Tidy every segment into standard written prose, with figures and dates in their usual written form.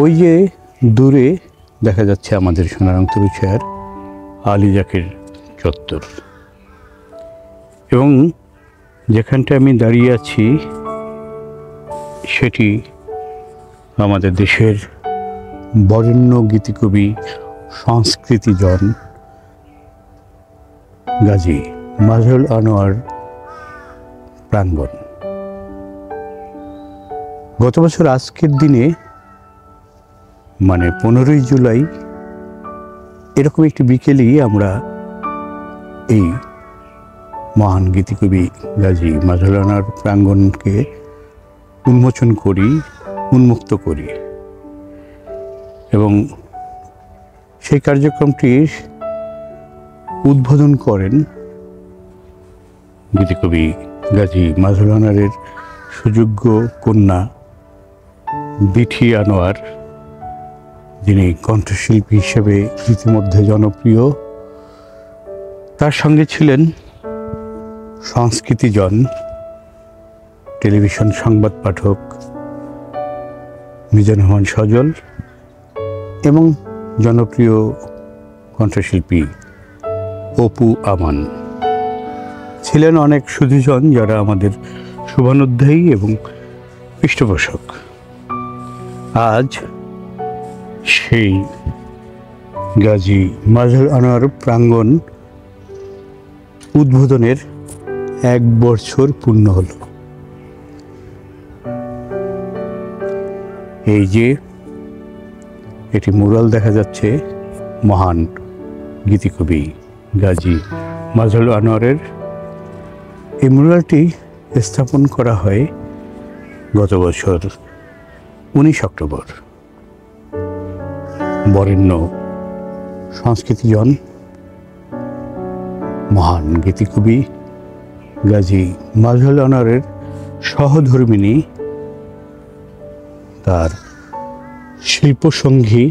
ওই যে দূরে দেখা যাচ্ছে আমাদের সোনারং তরুছায়ার আলী জাকের চত্বর, এবং যেখানটা আমি দাঁড়িয়ে আছি সেটি আমাদের দেশের বরেণ্য গীতিকবি সংস্কৃতিজন গাজী মাজহারুল আনোয়ার প্রাঙ্গণ। গত বছর আজকের দিনে মানে 15ই জুলাই এরকম একটি বিকেলেই আমরা এই মহান গীতিকবি গাজী মাজহারুল আনোয়ার প্রাঙ্গণকে উন্মুক্ত করি এবং সেই কার্যক্রমটির উদ্বোধন করেন গীতিকবি গাজী মাজহারুল আনোয়ারের সুযোগ্য কন্যা বিথি আনোয়ার, যিনি কণ্ঠশিল্পী হিসেবে ইতিমধ্যে জনপ্রিয়। তার সঙ্গে ছিলেন সংস্কৃতিজন, টেলিভিশন সংবাদ পাঠক মিজানুর রহমান সজল এবং জনপ্রিয় কণ্ঠশিল্পী অপু আমান। ছিলেন অনেক সুধীজন যারা আমাদের শুভানুধ্যায়ী এবং পৃষ্ঠপোষক। আজ সেই গাজী মাজহারুল আনোয়ার প্রাঙ্গণ উদ্বোধনের 1 বছর পূর্ণ হল। এই যে এটি মুরাল দেখা যাচ্ছে মহান গীতিকবি গাজী মাজহারুল আনোয়ারের। এই মুরালটি স্থাপন করা হয় গত বছর 19 অক্টোবর। বরেণ্য সংস্কৃতিজন মহান গীতিকবি গাজী মাজহারুল আনোয়ারের সহধর্মিণী, তার শিল্পসঙ্গী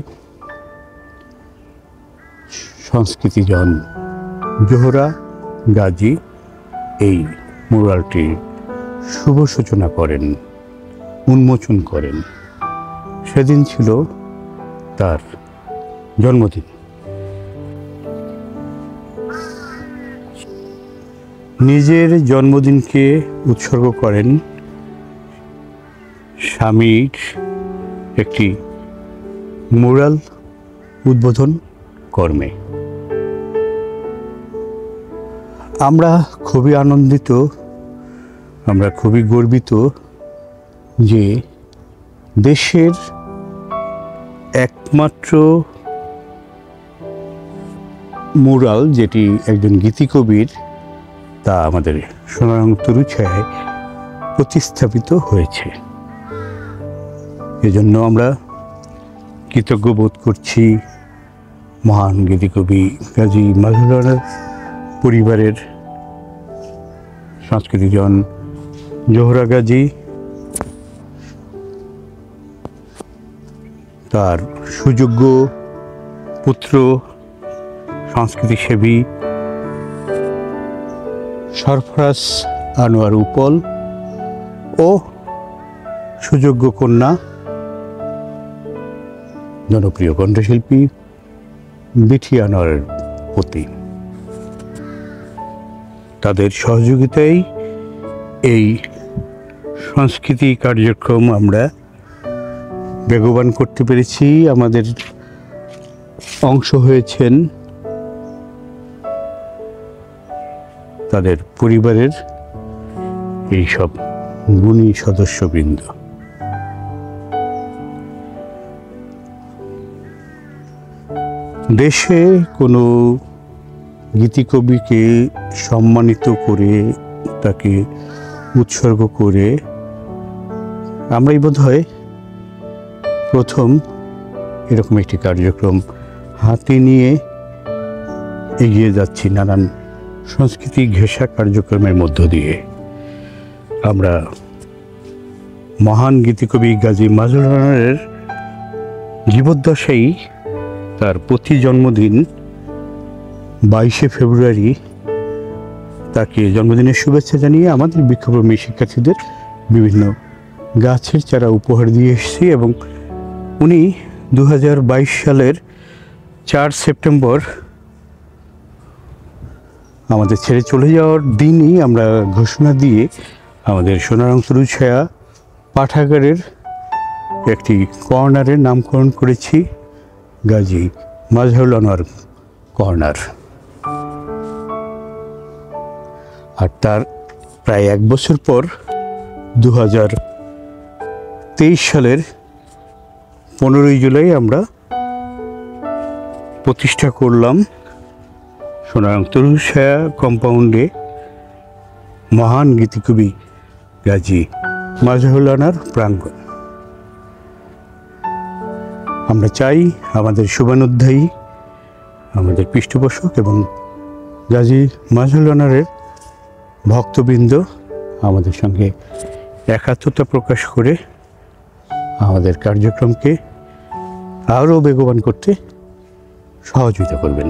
সংস্কৃতিজন জোহরা গাজী এই মুরালটির শুভ সূচনা করেন, উন্মোচন করেন। সেদিন ছিল তার জন্মদিন। নিজের জন্মদিনকে উৎসর্গ করেন স্বামীর একটি মুরাল উদ্বোধন কর্মে। আমরা খুবই আনন্দিত, আমরা খুবই গর্বিত যে দেশের একমাত্র মুরাল যেটি একজন গীতিকবির, তা আমাদের সোনারং তরুছায়ায় প্রতিস্থাপিত হয়েছে। এজন্য আমরা কৃতজ্ঞ বোধ করছি মহান গীতিকবি গাজী মাজহারুল আনোয়ার পরিবারের সংস্কৃতিজন জোহরা গাজী, তার সুযোগ্য পুত্র সংস্কৃতিসেবী সরফরাজ আনোয়ার উপল ও সুযোগ্য কন্যা জনপ্রিয় কণ্ঠশিল্পী বিথি আনোয়ারের প্রতি। তাদের সহযোগিতায় এই সংস্কৃতি কার্যক্রম আমরা বেগবান করতে পেরেছি। আমাদের অংশ হয়েছেন তাদের পরিবারের এই সব গুণী সদস্যবৃন্দ। দেশে কোনো গীতিকবিকে সম্মানিত করে তাকে উৎসর্গ করে আমরাই বোধহয় প্রথম এরকম একটি কার্যক্রম হাতে নিয়ে এগিয়ে যাচ্ছি। নানান সংস্কৃতি ঘেঁষা কার্যক্রমের মধ্য দিয়ে আমরা মহান গীতিকবি গাজী মাজহারুল আনোয়ারের জীবদ্দশায় তার প্রতি জন্মদিন 22শে ফেব্রুয়ারি তাকে জন্মদিনের শুভেচ্ছা জানিয়ে আমাদের বিক্ষোভকর্মী শিক্ষার্থীদের বিভিন্ন গাছের চারা উপহার দিয়ে এসেছি এবং উনি 2022 সালের 4 সেপ্টেম্বর আমাদের ছেড়ে চলে যাওয়ার দিনই আমরা ঘোষণা দিয়ে আমাদের সোনারং তরুছায়া পাঠাগারের একটি কর্নারের নামকরণ করেছি গাজী মাজহারুল আনোয়ার কর্নার। আর তার প্রায় 1 বছর পর 2023 সালের 15ই জুলাই আমরা প্রতিষ্ঠা করলাম সোনারং তরুছায়া কম্পাউন্ডে মহান গীতিকবি গাজী মাজহারুল আনোয়ার প্রাঙ্গণ। আমরা চাই আমাদের শুভানুধ্যায়ী, আমাদের পৃষ্ঠপোষক এবং গাজী মাজহারুল আনোয়ারের ভক্তবৃন্দ আমাদের সঙ্গে একাত্মতা প্রকাশ করে আমাদের কার্যক্রমকে আরও বেগবান করতে সহযোগিতা করবেন।